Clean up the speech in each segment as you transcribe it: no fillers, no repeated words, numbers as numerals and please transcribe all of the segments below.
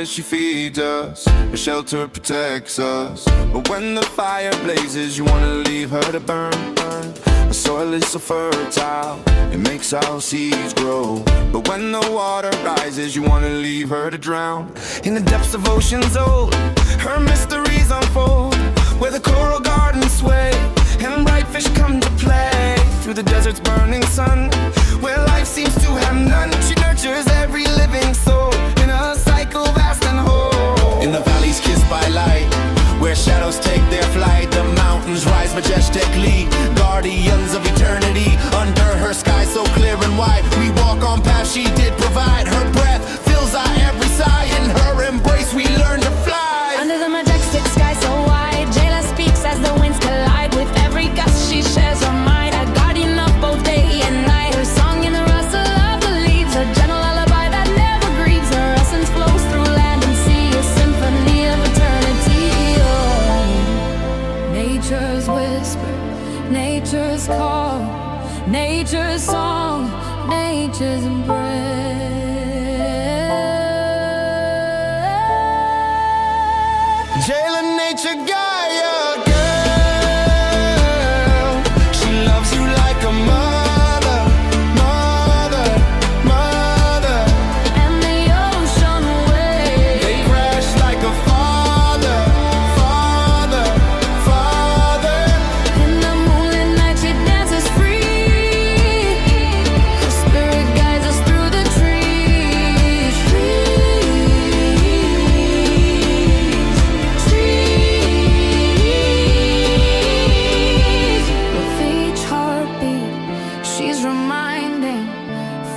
nourish, she feeds us. Her shelter protects us. But when the fire blazes, you wanna leave her to burn. The soil is so fertile, it makes our seeds grow. But when the water rises, you wanna leave her to drown. In the depths of oceans old, her mysteries unfold, where the coral gardens sway and bright fish come to play. Through the desert's burning sun, where life seems to have none, she nurtures every living soul in a cycle vast and whole. In the valleys kissed by light, where shadows take their flight, the mountains rise majestically, guardians of eternity. Under her sky so clear and wide, we walk on paths she did provide. Her breath fills our every sigh, in her embrace we learn to fly. Under the majestic sky so wide, Jalya speaks as the winds collide. With every gust she shares her mind, a guardian of both day and night. Her song in the rustle of the leaves, a gentle lullaby that never grieves. Her essence flows through land and sea, a symphony of eternity. Nature's whisper, nature's call, nature's song, nature's embrace. Jalya, nature, Gaia, girl. She loves you like a mother, mother, mother. And the ocean waves, They crash like a father, father, father. in the moonlit night she dances free. Her spirit guides us through the trees. With each heartbeat, she's reminding,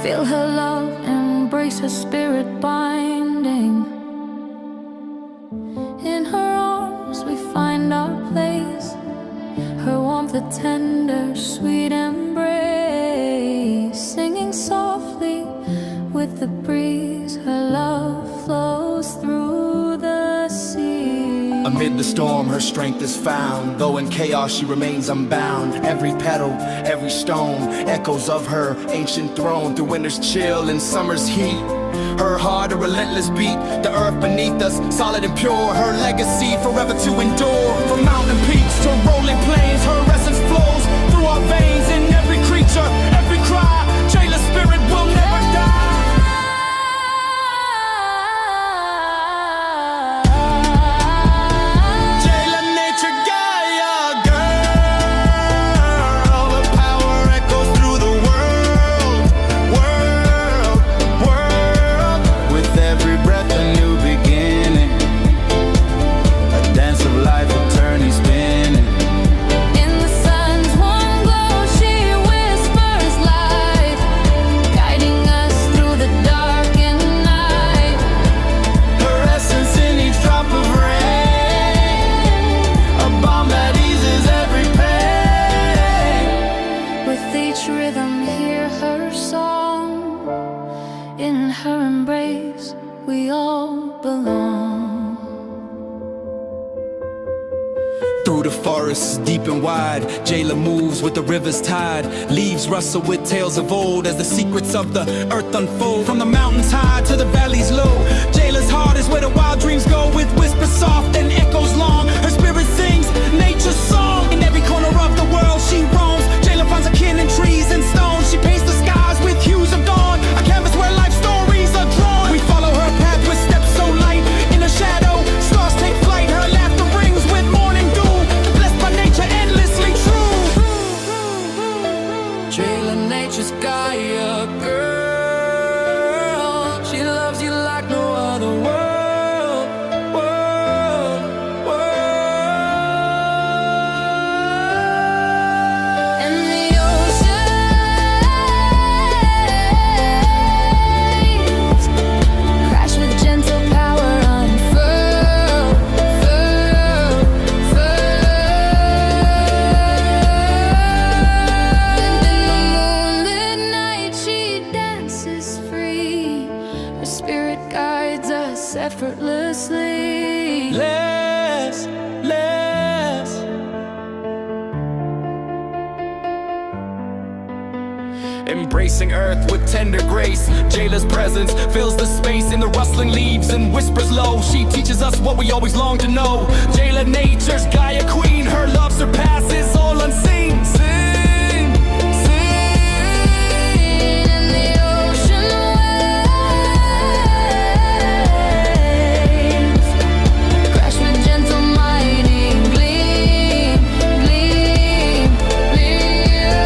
feel her love, embrace her spirit binding. In her arms we find our place, her warmth a tender, sweet embrace. Singing softly with the breeze, her love flows through the sea. Amid the storm, her strength is found. Though in chaos, she remains unbound. Every petal, every stone, echoes of her ancient throne. Through winter's chill and summer's heat, her heart a relentless beat. The earth beneath us, solid and pure. Her legacy forever to endure. From mountain peaks to rolling plains, her essence flows through our veins. In every creature, every cry, Jalya's spirit will never die. Jalya, nature, Gaia, girl. The power echoes through the world, world, world. With every breath a new beginning, a dance of life eternally spinning. In the sun's warm glow she whispers life, guiding us through the dark and night. Her essence in each drop of rain, a balm that eases every pain. With each rhythm hear her song, in her embrace we all belong. Through the forests deep and wide, Jalya moves with the river's tide. Leaves rustle with tales of old as the secrets of the earth unfold. From the mountains high to the valleys low, Jalya's heart is where the wild dreams go. With whispers soft and echoes long, her spirit sings nature's song. In every corner of the world she roams, Jalya finds a kin in trees and stones. She paints the skies with hues of dawn, a canvas where life stories are drawn. We follow her path with steps so light. In the shadow, stars take flight. Her laughter rings with morning dew, blessed by nature, endlessly true. Jalya, nature's Gaia, girl. She loves you like no other world, world, world. And the oceans crash with gentle power, unfurl, furl, furl. In the moonlit night she dances free, her spirit guides us effortlessly. Less, less. embracing earth with tender grace. Jayla's presence fills the space in the rustling leaves and whispers low. She teaches us what we always long to know. Jalya, nature's Gaia queen, her love surpasses all unseen. Sing, sing in the ocean waves, crash with gentle mighty gleam, gleam, gleam.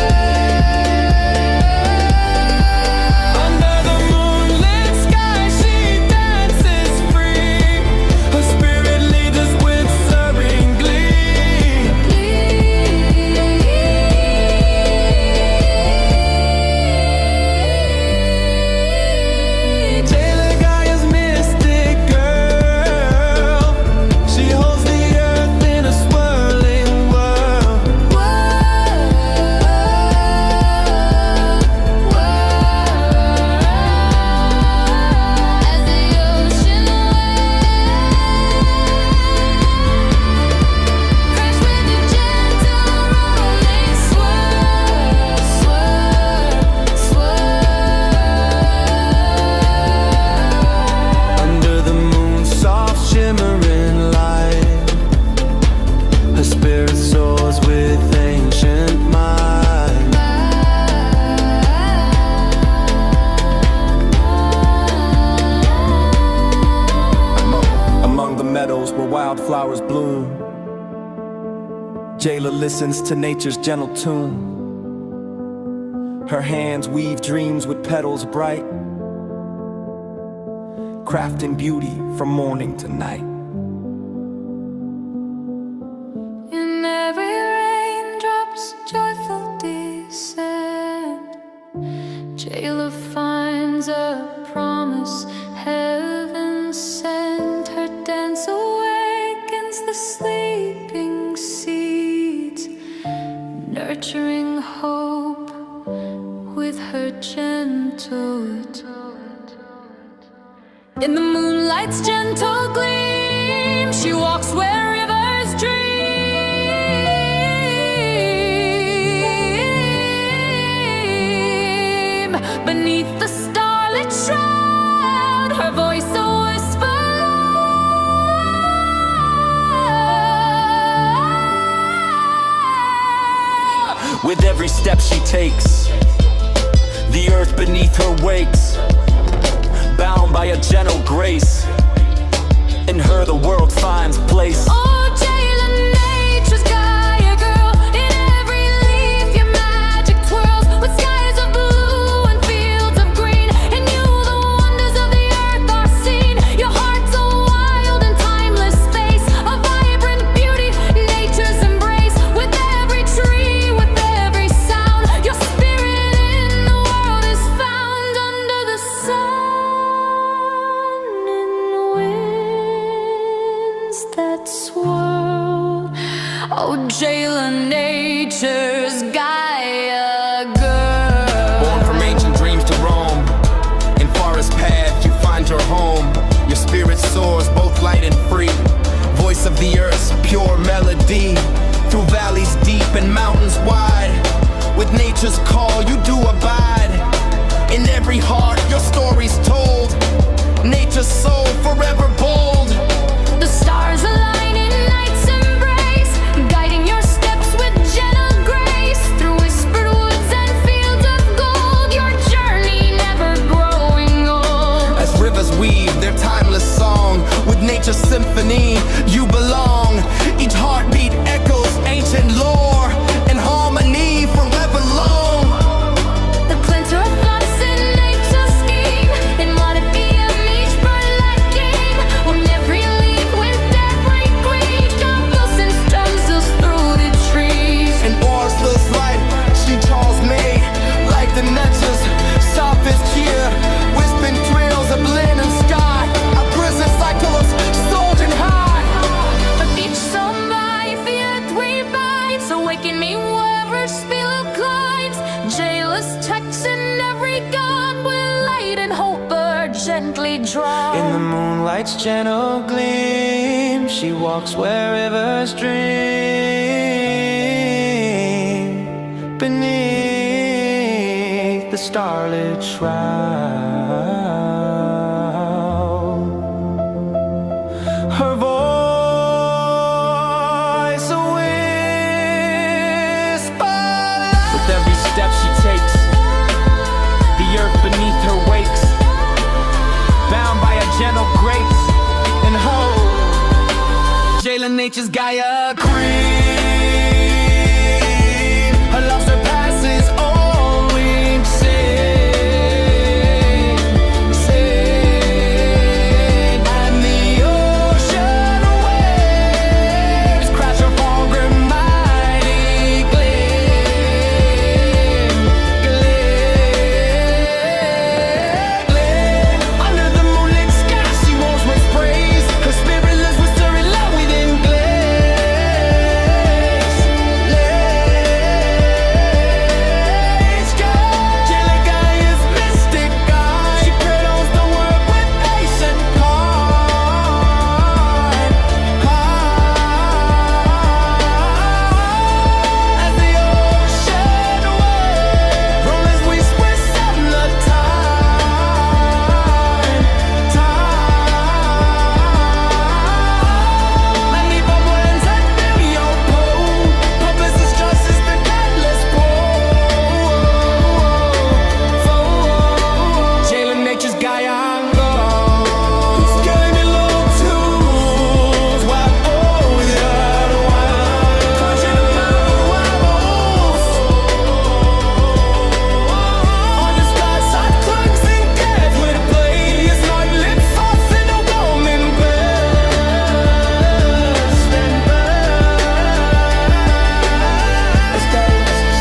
under the moonlit sky. She dances free. Her spirit leads us with serene glee. Jalya, Gaia's mystic girl. She holds the earth in a swirling world. As the ocean waves crash with a gentle rolling swirl, swirl, swirl. Under the moon's soft shimmering light, her spirit soars with ancient mind. Among the meadows where wildflowers bloom, Jalya listens to nature's gentle tune. Her hands weave dreams with petals bright, crafting beauty from morning to night. In every raindrop's joyful descent, Jalya finds a promise heaven sent. Her dance awakens the sleeping seeds, nurturing hope with her gentle touch. In the moonlight's gentle gleam, she walks where rivers dream. Beneath the starlit shroud, her voice a whisper loud. With every step she takes, the earth beneath her wakes, bound by a gentle grace. In her the world finds place. Oh, Jalya, nature's Gaia girl. In every leaf your magic twirls, with skies of blue and fields of green. In you the wonders of the earth are seen. Your heart's a wild and timeless space, a vibrant beauty, nature's embrace. With every tree, with every sound, your spirit in the world is found. Under the sun, in the winds that swirl. Oh, Jalya, nature's Gaia girl. Born from ancient dreams to roam, in forest paths you find your home. Your spirit soars both light and free, voice of the earth's pure melody. Through valleys deep and mountains wide, with nature's call you do abide. In every heart your story's told, nature's soul forever bold. The stars align in night's embrace, guiding your steps with gentle grace. Through whispered woods and fields of gold, your journey never growing old. As rivers weave their timeless song, with nature's symphony you belong. Each heartbeat echoes ancient lore, in harmony forever long. The glinter of thoughts in nature's scheme, in what it be of each bird like game. When every leaf with every green convulsing strums us through the trees. In Orslow's light, she calls me like the nature's softest cheer. Whispering thrills of linen sky, a prison cycle of soaring high. But each song by the earth we bind, so waken me wherever spill climbs. Jalya's touch in every gun will light and hope are gently drawn. In the moonlight's gentle gleam, she walks where rivers dream. Beneath the starlit shroud. Her voice a whisper. With every step she takes, the earth beneath her wakes, bound by a gentle grace and hope. Jalya, nature's Gaia queen. Her love surpasses all we've seen. And the ocean waves crash her forward mighty gleam. Gleam. Under the moonlit sky she walks with praise. Her spirit lives with stirring love within glaze. Jalya Gaia's mystic eye. She cradles the world with patient heart. As the ocean waves roll as we spread similar time. Let me bubble and set your pole. Purpose is justice, the catalyst pole. Jalya, nature's Gaia go. Scaling me low tunes. Why oh yeah, why? Punching the mountain wobbles. On the sky side clocks and cats with a blade. It's like lips off in a woman best and best.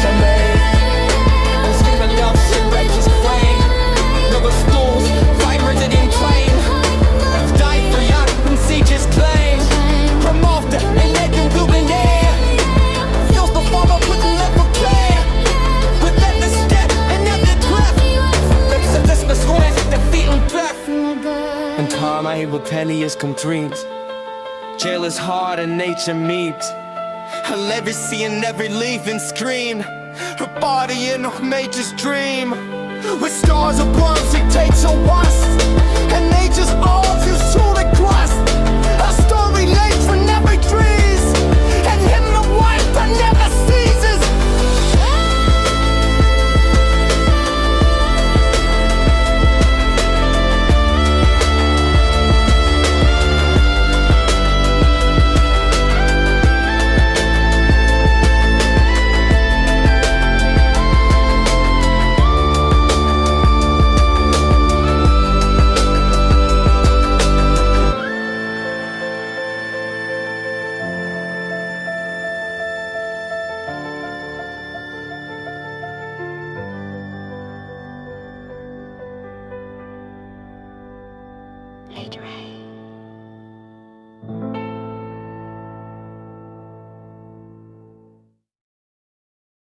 Someday, I'm screaming love, shit, righteous flame. Never schools, vibrant and inflamed. Die for young and sieges claim. From off the and let them do in air. Feels the fall up with the level play. With that the step and then the breath. Lips of this misway, defeat and breath. And time I able pennies come dreams. Jalya's heart and nature meet. Her legacy in every leaf and screen. Her body in a mage's dream. With stars above, she takes a once.